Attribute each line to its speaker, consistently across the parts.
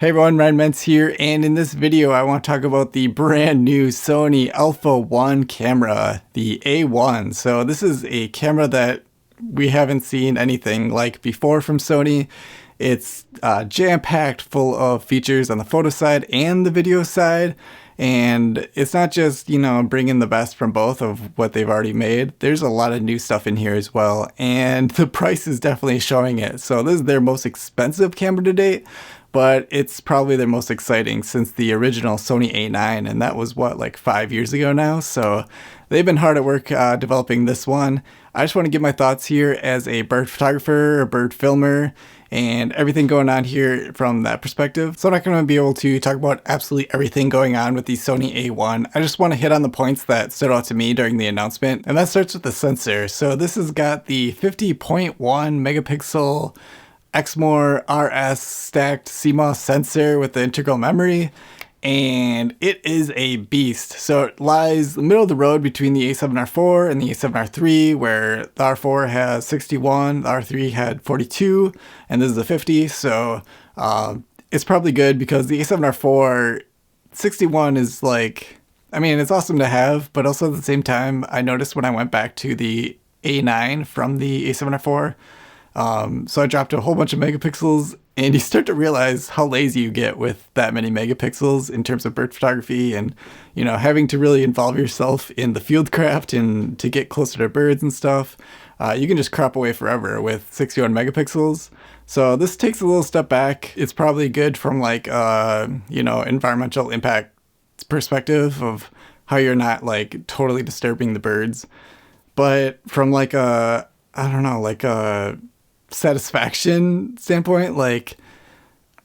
Speaker 1: Hey everyone, Ryan Mense here, and in this video I want to talk about the brand new Sony Alpha 1 camera, the A1. So this is a camera that we haven't seen anything like before from Sony. It's jam-packed full of features on the photo side and the video side. And it's not just, bringing the best from both of what they've already made. There's a lot of new stuff in here as well. And the price is definitely showing it. So this is their most expensive camera to date, but it's probably their most exciting since the original Sony A9. And that was like 5 years ago now. So they've been hard at work developing this one. I just want to give my thoughts here as a bird photographer, a bird filmer, and everything going on here from that perspective. So I'm not going to be able to talk about absolutely everything going on with the Sony A1. I just want to hit on the points that stood out to me during the announcement, and that starts with the sensor. So this has got the 50.1 megapixel Exmor RS stacked CMOS sensor with the integral memory, and it is a beast. So it lies in the middle of the road between the A7R4 and the A7R3, where the R4 has 61, the R3 had 42, and this is a 50. So it's probably good because the A7R4 61 is it's awesome to have, but also at the same time, I noticed when I went back to the A9 from the A7R4, so I dropped a whole bunch of megapixels, and you start to realize how lazy you get with that many megapixels in terms of bird photography and, having to really involve yourself in the field craft and to get closer to birds and stuff. You can just crop away forever with 61 megapixels. So this takes a little step back. It's probably good from environmental impact perspective of how you're not totally disturbing the birds. But from a satisfaction standpoint,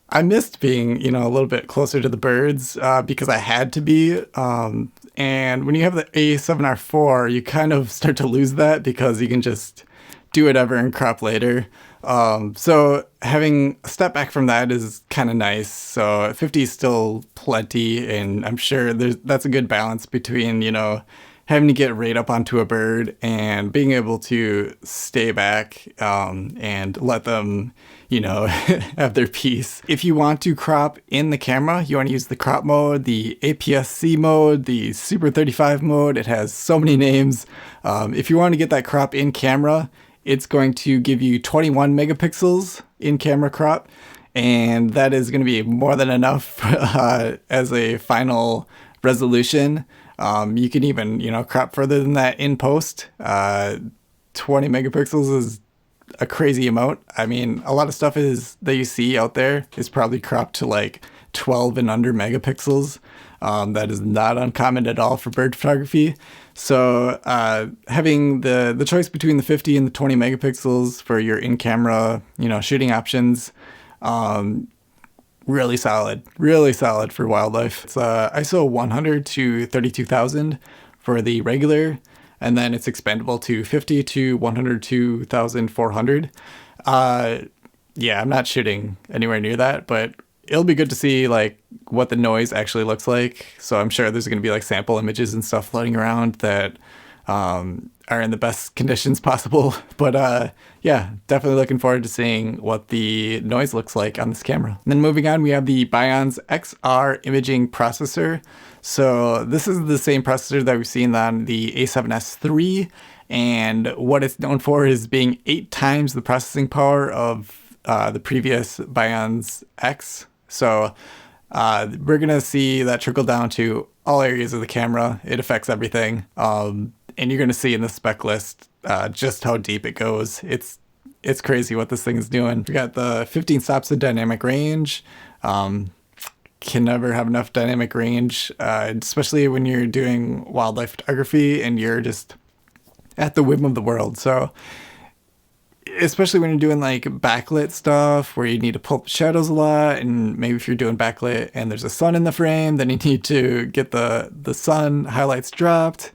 Speaker 1: I missed being a little bit closer to the birds because I had to be, and when you have the A7R4 you kind of start to lose that because you can just do whatever and crop later. So having a step back from that is kind of nice. So 50 is still plenty, and I'm sure that's a good balance between having to get right up onto a bird and being able to stay back and let them, have their piece. If you want to crop in the camera, you want to use the crop mode, the APS-C mode, the Super 35 mode. It has so many names. If you want to get that crop in camera, it's going to give you 21 megapixels in camera crop. And that is going to be more than enough as a final resolution. You can even, crop further than that in post. 20 megapixels is a crazy amount. I mean, a lot of stuff that you see out there is probably cropped to 12 and under megapixels. That is not uncommon at all for bird photography. So having the choice between the 50 and the 20 megapixels for your in-camera, shooting options, really solid for wildlife. It's ISO 100 to 32,000 for the regular, and then it's expandable to 50 to 102,400. Yeah, I'm not shooting anywhere near that, but it'll be good to see what the noise actually looks like. So I'm sure there's going to be sample images and stuff floating around that are in the best conditions possible. But yeah, definitely looking forward to seeing what the noise looks like on this camera. And then moving on, we have the Bionz XR imaging processor. So this is the same processor that we've seen on the A7S III, and what it's known for is being 8 times the processing power of the previous Bionz X. So we're gonna see that trickle down to all areas of the camera. It affects everything. And you're going to see in the spec list just how deep it goes. It's crazy what this thing is doing. We got the 15 stops of dynamic range. Can never have enough dynamic range, especially when you're doing wildlife photography and you're just at the whim of the world. So especially when you're doing backlit stuff where you need to pull up shadows a lot, and maybe if you're doing backlit and there's a sun in the frame, then you need to get the sun highlights dropped.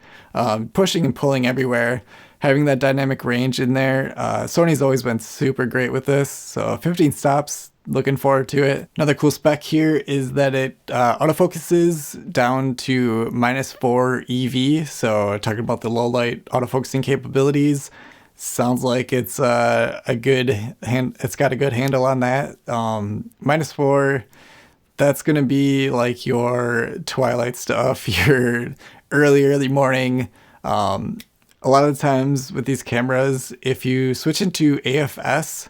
Speaker 1: Pushing and pulling everywhere, having that dynamic range in there. Sony's always been super great with this, so 15 stops, looking forward to it. Another cool spec here is that it autofocuses down to -4 EV, so talking about the low light autofocusing capabilities. Sounds like it's a good it's got a good handle on that. -4 that's going to be like your twilight stuff, your early morning. A lot of the times with these cameras, if you switch into AFS,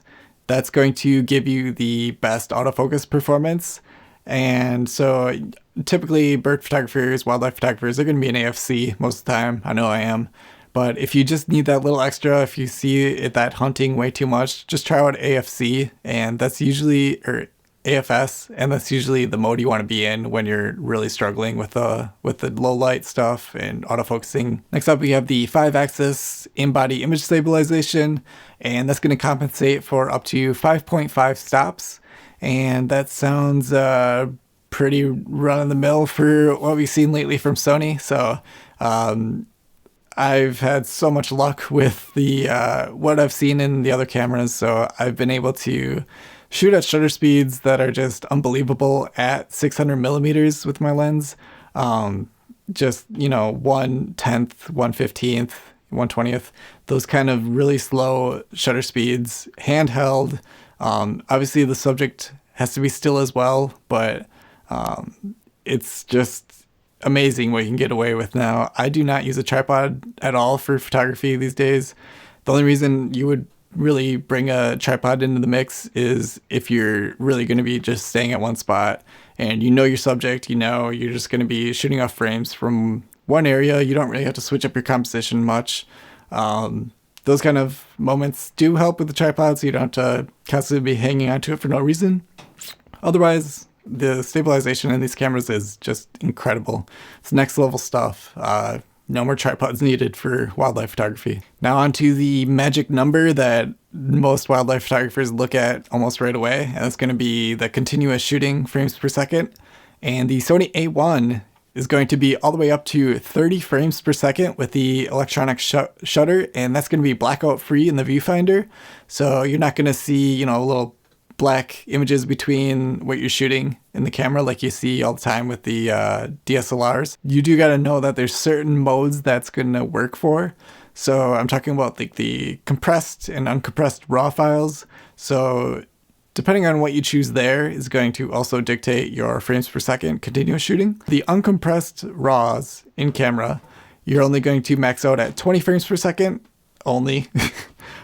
Speaker 1: that's going to give you the best autofocus performance. And so typically bird photographers, wildlife photographers, they're going to be in AFC most of the time. I know I am. But if you just need that little extra, if you see that hunting way too much, just try out AFC, and that's usually, or AFS, and that's usually the mode you want to be in when you're really struggling with the low light stuff and autofocusing. Next up, we have the 5-axis in-body image stabilization, and that's going to compensate for up to 5.5 stops. And that sounds pretty run-of-the-mill for what we've seen lately from Sony. So I've had so much luck with the what I've seen in the other cameras. So I've been able to shoot at shutter speeds that are just unbelievable at 600 millimeters with my lens. Just, 1/10, 1/15th, 1/20th, those kind of really slow shutter speeds, handheld. Obviously the subject has to be still as well, but it's just amazing what you can get away with now. I do not use a tripod at all for photography these days. The only reason you would really bring a tripod into the mix is if you're really going to be just staying at one spot and your subject, you're just going to be shooting off frames from one area. You don't really have to switch up your composition much. Those kind of moments do help with the tripod, so you don't have to constantly be hanging onto it for no reason. Otherwise, the stabilization in these cameras is just incredible. It's next level stuff. No more tripods needed for wildlife photography. Now on to the magic number that most wildlife photographers look at almost right away, and that's going to be the continuous shooting frames per second. And the Sony A1 is going to be all the way up to 30 frames per second with the electronic shutter, and that's going to be blackout free in the viewfinder. So you're not going to see, little black images between what you're shooting in the camera like you see all the time with the DSLRs. You do got to know that there's certain modes that's going to work for. So I'm talking about like the compressed and uncompressed raw files. So depending on what you choose there is going to also dictate your frames per second continuous shooting. The uncompressed raws in camera, you're only going to max out at 20 frames per second only.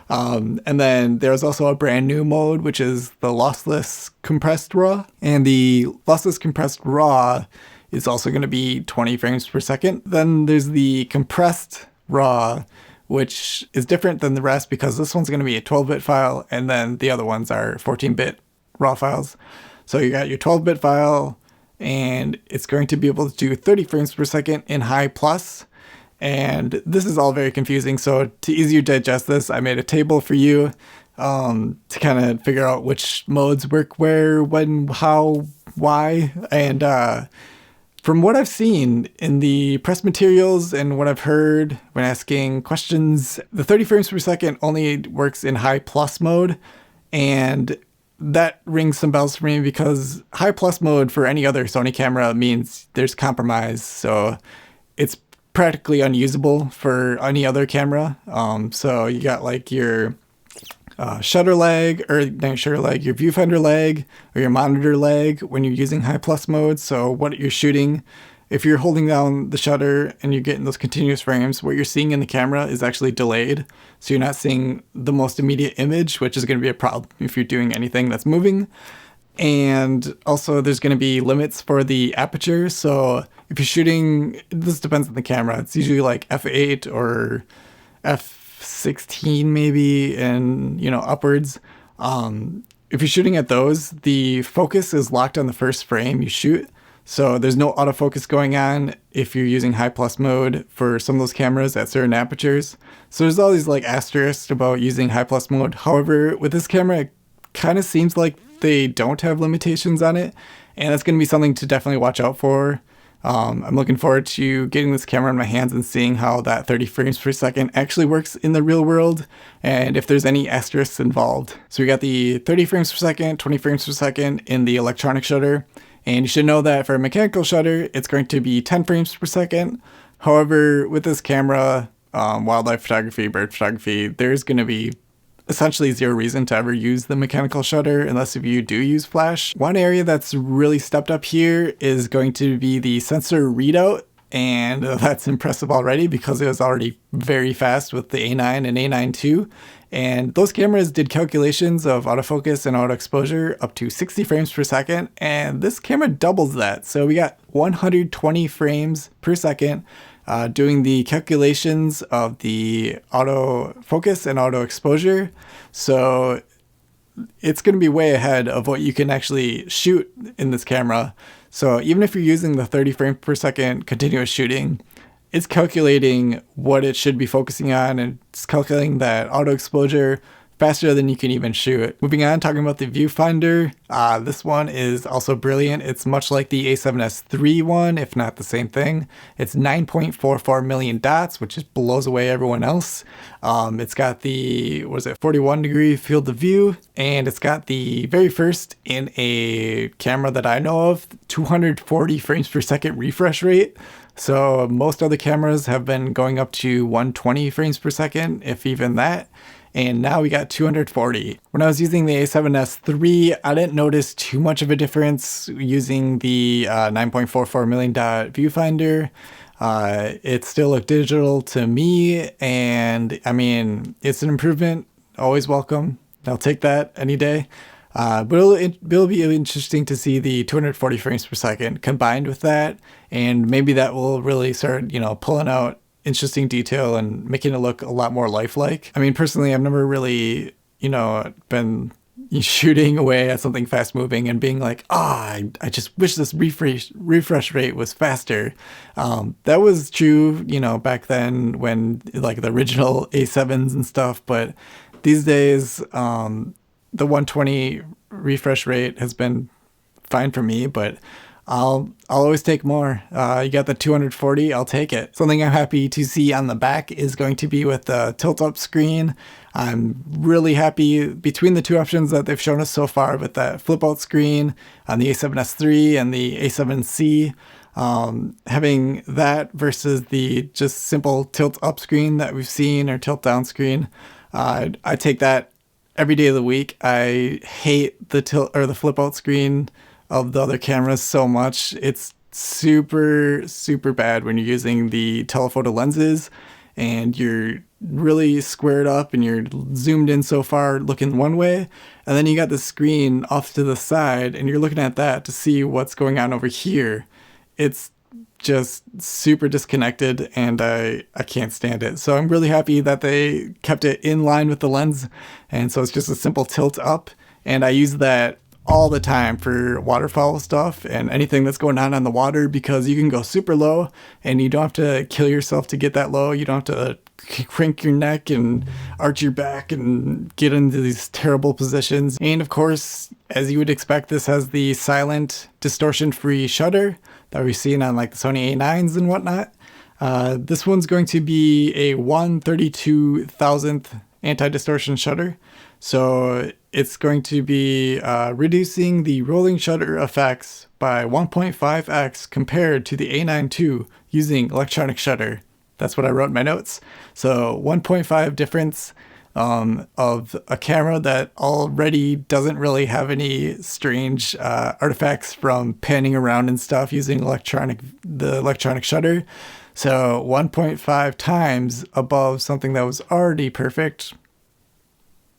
Speaker 1: And then there's also a brand new mode, which is the Lossless Compressed Raw. And the Lossless Compressed Raw is also going to be 20 frames per second. Then there's the Compressed Raw, which is different than the rest because this one's going to be a 12-bit file, and then the other ones are 14-bit raw files. So you got your 12-bit file, and it's going to be able to do 30 frames per second in high plus. And this is all very confusing, so to easier digest this, I made a table for you to kind of figure out which modes work where, when, how, why. And from what I've seen in the press materials and what I've heard when asking questions, the 30 frames per second only works in high plus mode, and that rings some bells for me because high plus mode for any other Sony camera means there's compromise, so it's practically unusable for any other camera. So you got like your shutter lag, or not shutter lag, your viewfinder lag, or your monitor lag when you're using high plus mode. So what you're shooting, if you're holding down the shutter and you're getting those continuous frames, what you're seeing in the camera is actually delayed. So you're not seeing the most immediate image, which is going to be a problem if you're doing anything that's moving. And also there's going to be limits for the aperture. So if you're shooting, this depends on the camera. It's usually like f8 or f16 maybe, and upwards. If you're shooting at those, the focus is locked on the first frame you shoot. So there's no autofocus going on if you're using high plus mode for some of those cameras at certain apertures. So there's all these like asterisks about using high plus mode. However, with this camera, it kind of seems like they don't have limitations on it, and that's going to be something to definitely watch out for. I'm looking forward to getting this camera in my hands and seeing how that 30 frames per second actually works in the real world, and if there's any asterisks involved. So we got the 30 frames per second, 20 frames per second in the electronic shutter, and you should know that for a mechanical shutter, it's going to be 10 frames per second. However, with this camera, wildlife photography, bird photography, there's going to be essentially zero reason to ever use the mechanical shutter unless if you do use flash. One area that's really stepped up here is going to be the sensor readout, and that's impressive already because it was already very fast with the A9 and A9 II. And those cameras did calculations of autofocus and auto exposure up to 60 frames per second, and this camera doubles that. So we got 120 frames per second doing the calculations of the autofocus and auto exposure. So it's going to be way ahead of what you can actually shoot in this camera. So even if you're using the 30 frames per second continuous shooting, it's calculating what it should be focusing on, and it's calculating that auto exposure faster than you can even shoot. Moving on, talking about the viewfinder, this one is also brilliant. It's much like the A7S III one, if not the same thing. It's 9.44 million dots, which just blows away everyone else. It's got the, 41 degree field of view, and it's got the very first in a camera that I know of, 240 frames per second refresh rate. So most other cameras have been going up to 120 frames per second, if even that. And now we got 240. When I was using the A7S III, I didn't notice too much of a difference using the 9.44 million dot viewfinder. It still looked digital to me, and I mean, it's an improvement, always welcome. I'll take that any day. But it'll be interesting to see the 240 frames per second combined with that, and maybe that will really start, pulling out interesting detail and making it look a lot more lifelike. I mean, personally, I've never really, been shooting away at something fast moving and being like, I just wish this refresh rate was faster. That was true, back then when like the original A7s and stuff, but these days, the 120 refresh rate has been fine for me, but I'll always take more. You got the 240, I'll take it. Something I'm happy to see on the back is going to be with the tilt-up screen. I'm really happy between the two options that they've shown us so far with that flip-out screen on the A7S III and the A7C. Having that versus the just simple tilt-up screen that we've seen, or tilt-down screen. I take that every day of the week. I hate the the flip-out screen of the other cameras so much. It's super bad when you're using the telephoto lenses and you're really squared up and you're zoomed in so far looking one way, and then you got the screen off to the side and you're looking at that to see what's going on over here. It's just super disconnected, and I can't stand it. So I'm really happy that they kept it in line with the lens, and so it's just a simple tilt up, and I use that all the time for waterfowl stuff and anything that's going on the water, because you can go super low and you don't have to kill yourself to get that low. You don't have to crank your neck and arch your back and get into these terrible positions. And of course, as you would expect, this has the silent distortion-free shutter that we've seen on like the Sony A9s and whatnot. This one's going to be a 1/32,000th anti-distortion shutter. So it's going to be reducing the rolling shutter effects by 1.5x compared to the A9 II using electronic shutter. That's what I wrote in my notes. So 1.5 difference of a camera that already doesn't really have any strange artifacts from panning around and stuff using the electronic shutter. So 1.5 times above something that was already perfect.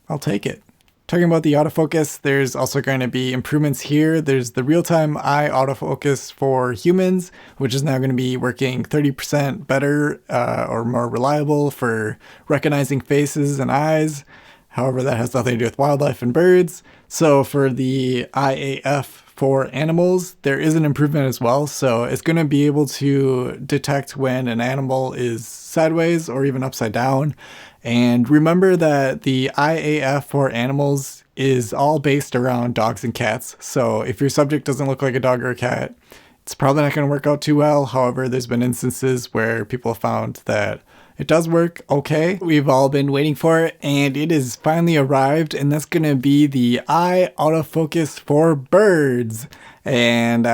Speaker 1: I'll take it. Talking about the autofocus, there's also going to be improvements here. There's the real-time eye autofocus for humans, which is now going to be working 30% better or more reliable for recognizing faces and eyes. However, that has nothing to do with wildlife and birds. So for the IAF for animals, there is an improvement as well. So it's going to be able to detect when an animal is sideways or even upside down. And remember that the IAF for animals is all based around dogs and cats. So if your subject doesn't look like a dog or a cat, it's probably not going to work out too well. However, there's been instances where people have found that it does work okay. We've all been waiting for it, and it has finally arrived, and that's going to be the eye autofocus for birds. And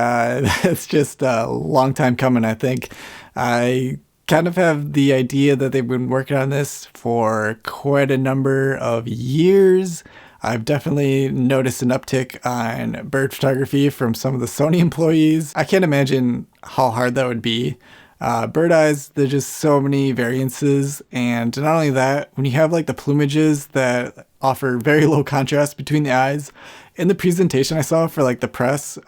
Speaker 1: it's just a long time coming, I think. I kind of have the idea that they've been working on this for quite a number of years. I've definitely noticed an uptick on bird photography from some of the Sony employees. I can't imagine how hard that would be. Bird eyes, there's just so many variances, and not only that, when you have like the plumages that offer very low contrast between the eyes, in the presentation I saw for like the press,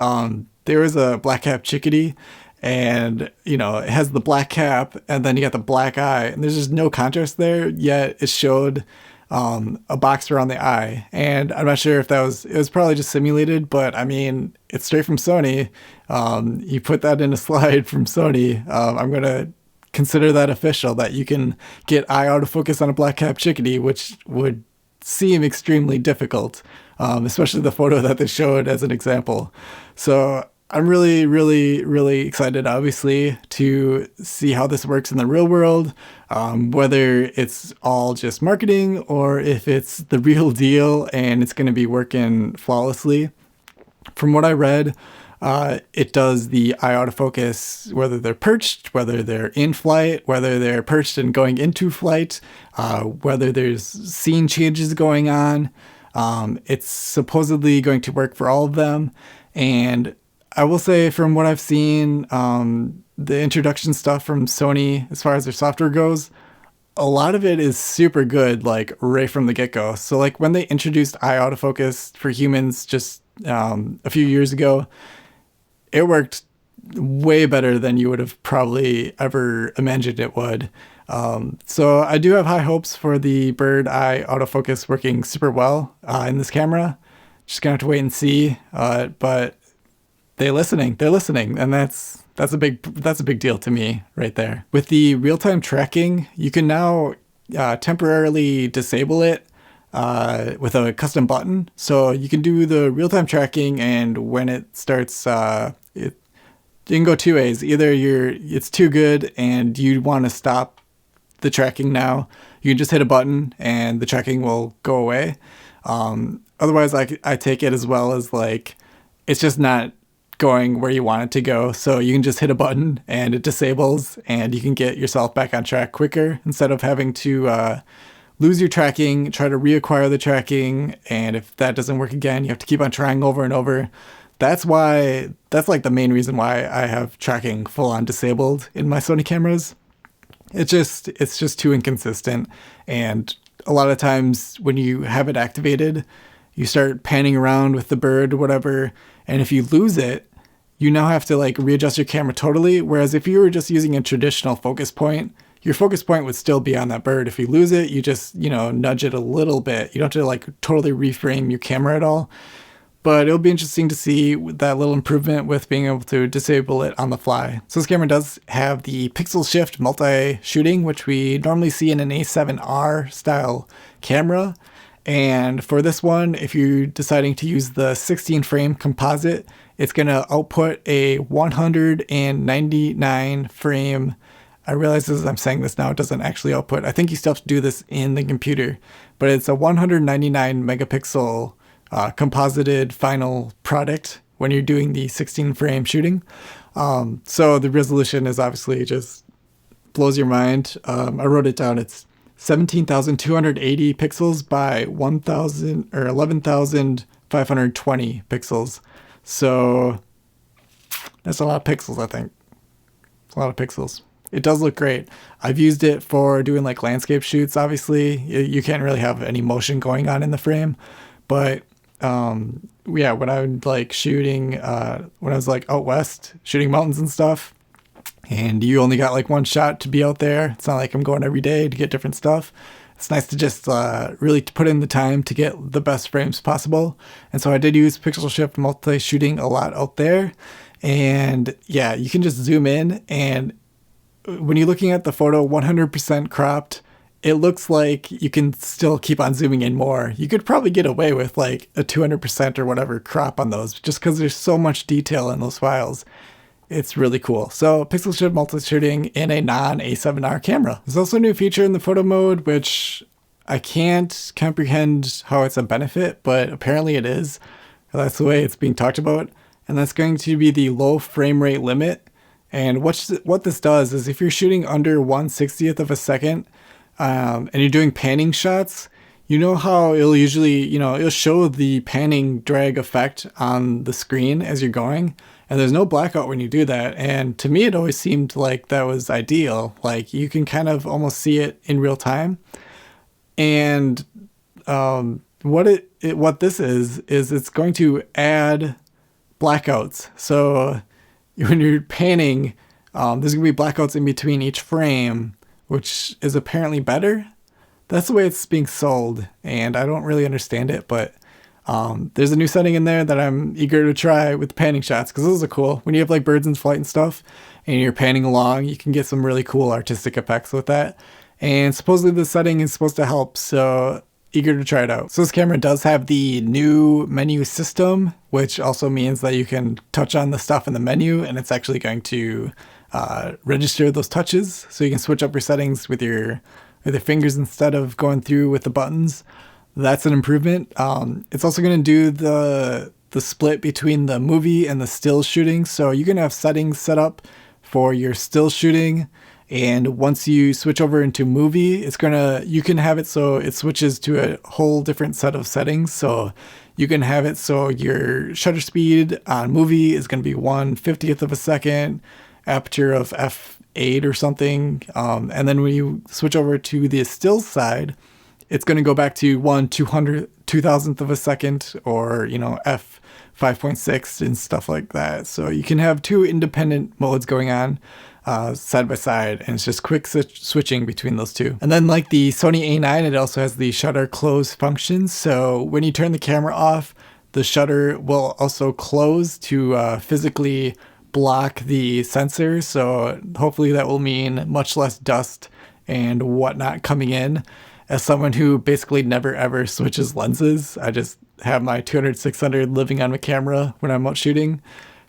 Speaker 1: there was a black-capped chickadee, and you know, it has the black cap and then you got the black eye, and there's just no contrast there, yet it showed a box around the eye. And I'm not sure if it was probably just simulated, but I mean, it's straight from Sony. You put that in a slide from Sony. I'm going to consider that official, that you can get eye autofocus on a black cap chickadee, which would seem extremely difficult, especially the photo that they showed as an example. So I'm really, really, really excited, obviously, to see how this works in the real world, whether it's all just marketing or if it's the real deal and it's going to be working flawlessly. From what I read, it does the eye autofocus, whether they're perched, whether they're in flight, whether they're perched and going into flight, whether there's scene changes going on. It's supposedly going to work for all of them. And I will say, from what I've seen, the introduction stuff from Sony, as far as their software goes, a lot of it is super good, like right from the get-go. So like when they introduced eye autofocus for humans just a few years ago, it worked way better than you would have probably ever imagined it would. So I do have high hopes for the bird eye autofocus working super well in this camera. Just gonna have to wait and see. But they're listening, and that's a big deal to me right there. With the real-time tracking, you can now temporarily disable it with a custom button. So you can do the real-time tracking, and when it starts, you can go two ways. Either it's too good and you want to stop the tracking now, you can just hit a button and the tracking will go away. Otherwise, I take it as well as like it's just not going where you want it to go. So you can just hit a button and it disables, and you can get yourself back on track quicker instead of having to lose your tracking, try to reacquire the tracking. And if that doesn't work again, you have to keep on trying over and over. That's like the main reason why I have tracking full on disabled in my Sony cameras. It's just too inconsistent. And a lot of times when you have it activated, you start panning around with the bird or whatever, and if you lose it, you now have to like readjust your camera totally. Whereas if you were just using a traditional focus point, your focus point would still be on that bird. If you lose it, you just, nudge it a little bit. You don't have to like totally reframe your camera at all. But it'll be interesting to see that little improvement with being able to disable it on the fly. So this camera does have the pixel shift multi-shooting, which we normally see in an A7R style camera. And for this one, if you're deciding to use the 16 frame composite, it's going to output a 199 frame. I realize as I'm saying this now, it doesn't actually output. I think you still have to do this in the computer, but it's a 199 megapixel composited final product when you're doing the 16 frame shooting. So the resolution is obviously just blows your mind. I wrote it down. It's 17,280 pixels by 11,520 pixels. So that's a lot of pixels, I think. It's a lot of pixels. It does look great. I've used it for doing like landscape shoots. Obviously, you can't really have any motion going on in the frame, but when I'm like shooting, when I was like out west shooting mountains and stuff, and you only got like one shot to be out there. It's not like I'm going every day to get different stuff. It's nice to just really put in the time to get the best frames possible. And so I did use pixel shift multi-shooting a lot out there. And yeah, you can just zoom in, and when you're looking at the photo 100% cropped, it looks like you can still keep on zooming in more. You could probably get away with like a 200% or whatever crop on those, just because there's so much detail in those files. It's really cool. So pixel shift multi-shooting in a non-A7R camera. There's also a new feature in the photo mode, which I can't comprehend how it's a benefit, but apparently it is. That's the way it's being talked about. And that's going to be the low frame rate limit. And what this does is if you're shooting under 1/60th of a second, and you're doing panning shots, you know how it'll usually, it'll show the panning drag effect on the screen as you're going. And there's no blackout when you do that. And to me, it always seemed like that was ideal. Like you can kind of almost see it in real time. And what this is it's going to add blackouts. So when you're panning, there's going to be blackouts in between each frame, which is apparently better. That's the way it's being sold, and I don't really understand it, but there's a new setting in there that I'm eager to try with panning shots, because those are cool. When you have like birds in flight and stuff, and you're panning along, you can get some really cool artistic effects with that. And supposedly the setting is supposed to help, so eager to try it out. So this camera does have the new menu system, which also means that you can touch on the stuff in the menu, and it's actually going to register those touches, so you can switch up your settings with your fingers instead of going through with the buttons. That's an improvement. It's also going to do the split between the movie and the still shooting, so you can have settings set up for your still shooting, and once you switch over into movie, you can have it so it switches to a whole different set of settings. So you can have it so your shutter speed on movie is going to be 1/50th of a second, aperture of f8 or something, and then when you switch over to the still side, it's going to go back to 1/2000th of a second, or f 5.6 and stuff like that. So you can have two independent modes going on side by side, and it's just quick switching between those two. And then like the Sony A9, it also has the shutter close function. So when you turn the camera off, the shutter will also close to physically block the sensor. So hopefully that will mean much less dust and whatnot coming in. As someone who basically never ever switches lenses, I just have my 200-600 living on my camera when I'm out shooting.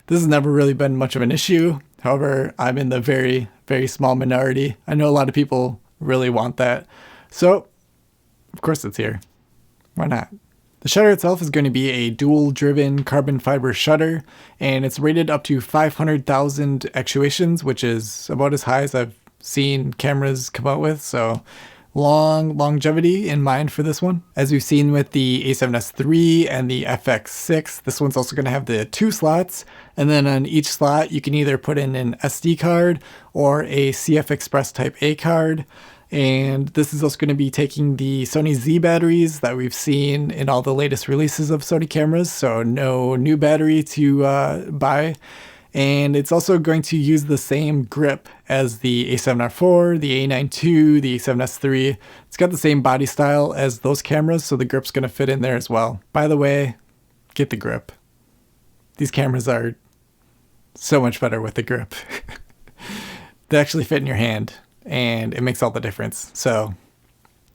Speaker 1: This has never really been much of an issue. However, I'm in the very, very small minority. I know a lot of people really want that. So, of course it's here. Why not? The shutter itself is going to be a dual-driven carbon fiber shutter, and it's rated up to 500,000 actuations, which is about as high as I've seen cameras come out with. So long longevity in mind for this one. As we've seen with the A7S III and the FX6, this one's also going to have the 2 slots, and then on each slot you can either put in an SD card or a CF Express Type A card. And this is also going to be taking the Sony Z batteries that we've seen in all the latest releases of Sony cameras, so no new battery to buy. And it's also going to use the same grip as the A7R4, the A9 II, the A7S III. It's got the same body style as those cameras, so the grip's going to fit in there as well. By the way, get the grip. These cameras are so much better with the grip. They actually fit in your hand, and it makes all the difference. So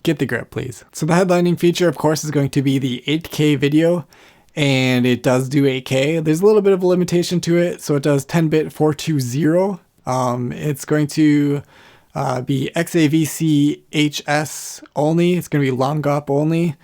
Speaker 1: get the grip, please. So the headlining feature, of course, is going to be the 8K video. And it does do 8K. There's a little bit of a limitation to it. So it does 10-bit 420. It's going to be XAVC HS only. It's going to be long GOP only.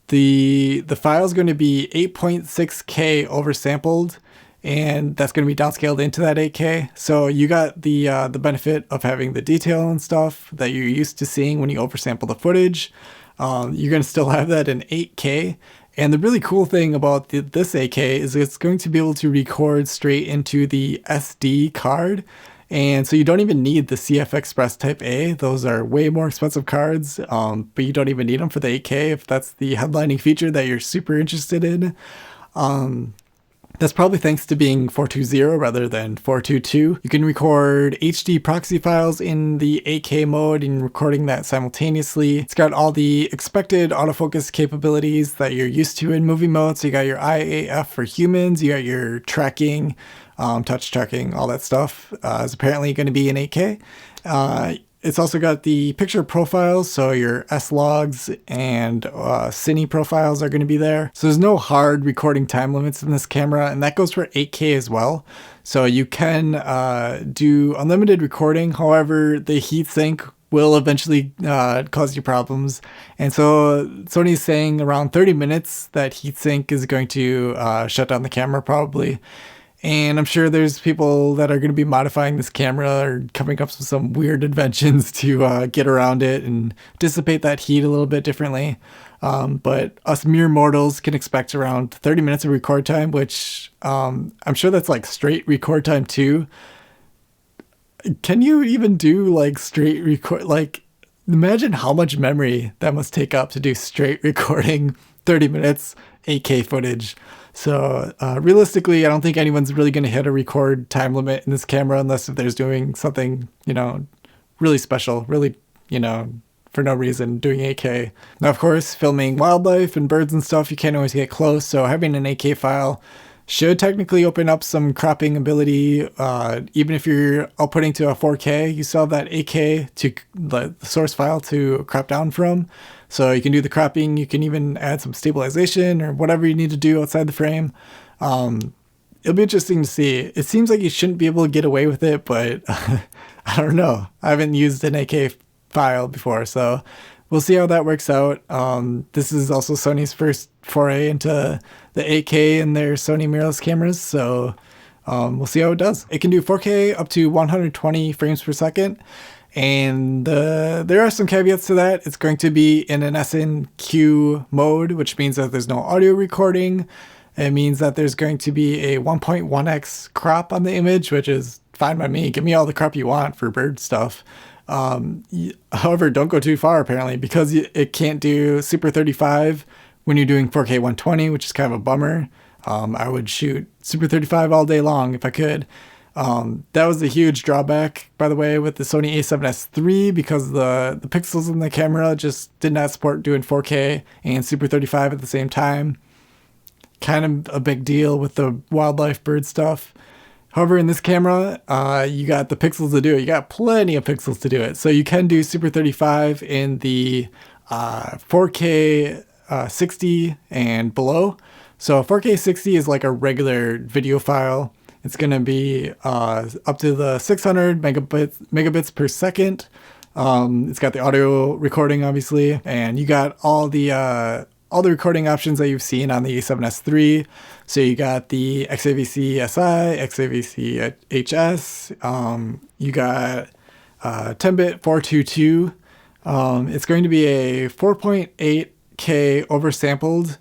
Speaker 1: The file is going to be 8.6K oversampled, and that's going to be downscaled into that 8K. So you got the benefit of having the detail and stuff that you're used to seeing when you oversample the footage. You're going to still have that in 8K. And the really cool thing about this 8K is it's going to be able to record straight into the SD card. And so you don't even need the CF Express Type A. Those are way more expensive cards, but you don't even need them for the 8K if that's the headlining feature that you're super interested in. That's probably thanks to being 420 rather than 422. You can record HD proxy files in the 8K mode and recording that simultaneously. It's got all the expected autofocus capabilities that you're used to in movie mode. So you got your IAF for humans, you got your tracking, touch tracking, all that stuff is apparently going to be in 8K. It's also got the picture profiles, so your S-Logs and Cine profiles are going to be there. So there's no hard recording time limits in this camera, and that goes for 8K as well. So you can do unlimited recording. However, the heatsink will eventually cause you problems. And so Sony's saying around 30 minutes that heatsink is going to shut down the camera probably. And I'm sure there's people that are going to be modifying this camera or coming up with some weird inventions to get around it and dissipate that heat a little bit differently. But us mere mortals can expect around 30 minutes of record time, which I'm sure that's like straight record time too. Can you even do like straight record? Like, imagine how much memory that must take up to do straight recording 30 minutes 8K footage. So realistically, I don't think anyone's really going to hit a record time limit in this camera unless if there's doing something, really special, really, for no reason doing 8K. Now, of course, filming wildlife and birds and stuff, you can't always get close. So having an 8K file should technically open up some cropping ability. Even if you're outputting to a 4K, you still have that 8K to the source file to crop down from. So you can do the cropping. You can even add some stabilization or whatever you need to do outside the frame. It'll be interesting to see. It seems like you shouldn't be able to get away with it, but I don't know. I haven't used an 8K file before, so we'll see how that works out. This is also Sony's first foray into the 8K in their Sony mirrorless cameras, so we'll see how it does. It can do 4K up to 120 frames per second, and there are some caveats to that. It's going to be in an SNQ mode, which means that there's no audio recording. It means that there's going to be a 1.1x crop on the image, which is fine by me. Give me all the crop you want for bird stuff. However, don't go too far apparently, because it can't do Super 35 when you're doing 4K 120, which is kind of a bummer. I would shoot Super 35 all day long if I could. That was a huge drawback, by the way, with the Sony a7S III, because the pixels in the camera just did not support doing 4K and Super 35 at the same time. Kind of a big deal with the wildlife bird stuff. However, in this camera, you got the pixels to do it. You got plenty of pixels to do it. So you can do Super 35 in the 4K 60 and below. So 4K 60 is like a regular video file. It's going to be up to the 600 megabits per second. It's got the audio recording, obviously, and you got all the recording options that you've seen on the a7S III. So you got the XAVC SI, XAVC HS, you got 10-bit 422. It's going to be a 4.8K oversampled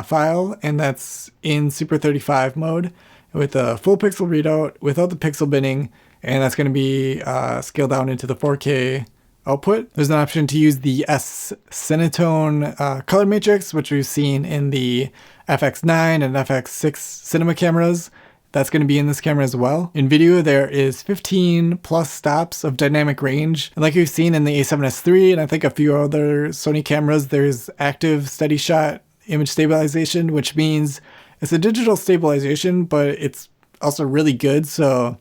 Speaker 1: file, and that's in Super 35 mode with a full pixel readout without the pixel binning, and that's going to be scaled down into the 4K output. There's an option to use the S-Cinetone color matrix, which we've seen in the FX9 and FX6 cinema cameras. That's going to be in this camera as well. In video, there is 15 plus stops of dynamic range. And like we've seen in the a7S III and I think a few other Sony cameras, there's active steady shot image stabilization, which means it's a digital stabilization, but it's also really good. So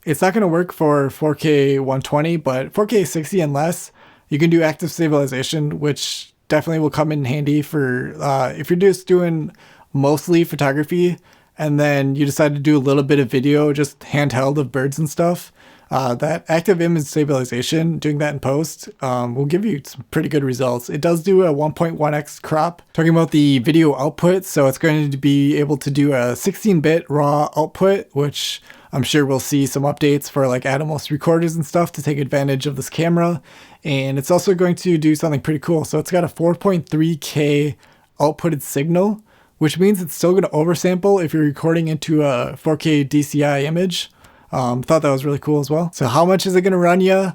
Speaker 1: it's not going to work for 4K 120, but 4K 60 and less, you can do active stabilization, which definitely will come in handy for if you're just doing mostly photography and then you decide to do a little bit of video, just handheld of birds and stuff. That active image stabilization, doing that in post, will give you some pretty good results. It does do a 1.1x crop. Talking about the video output, so it's going to be able to do a 16-bit raw output, which I'm sure we'll see some updates for like Atomos recorders and stuff to take advantage of this camera. And it's also going to do something pretty cool. So it's got a 4.3K outputted signal, which means it's still going to oversample if you're recording into a 4K DCI image. Thought that was really cool as well. So how much is it going to run you?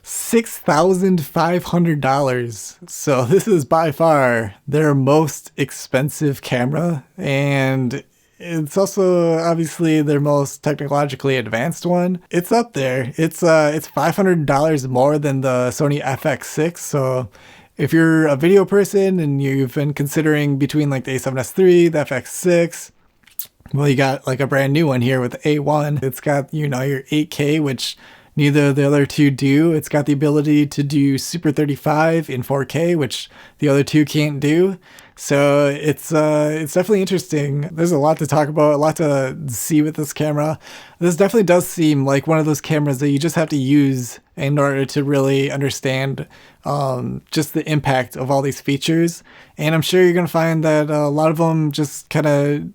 Speaker 1: $6,500. So this is by far their most expensive camera, and it's also obviously their most technologically advanced one. It's up there. It's $500 more than the Sony FX6. So if you're a video person and you've been considering between like the a7S III, the FX6, well, you got like a brand new one here with the A1. It's got, your 8K, which neither of the other two do. It's got the ability to do Super 35 in 4K, which the other two can't do. So it's definitely interesting. There's a lot to talk about, a lot to see with this camera. This definitely does seem like one of those cameras that you just have to use in order to really understand just the impact of all these features. And I'm sure you're going to find that a lot of them just kind of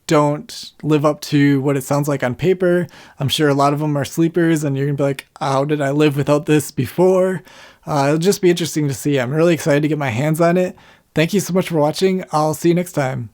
Speaker 1: don't live up to what it sounds like on paper. I'm sure a lot of them are sleepers, and you're gonna be like, how did I live without this before? It'll just be interesting to see. I'm really excited to get my hands on it. Thank you so much for watching. I'll see you next time.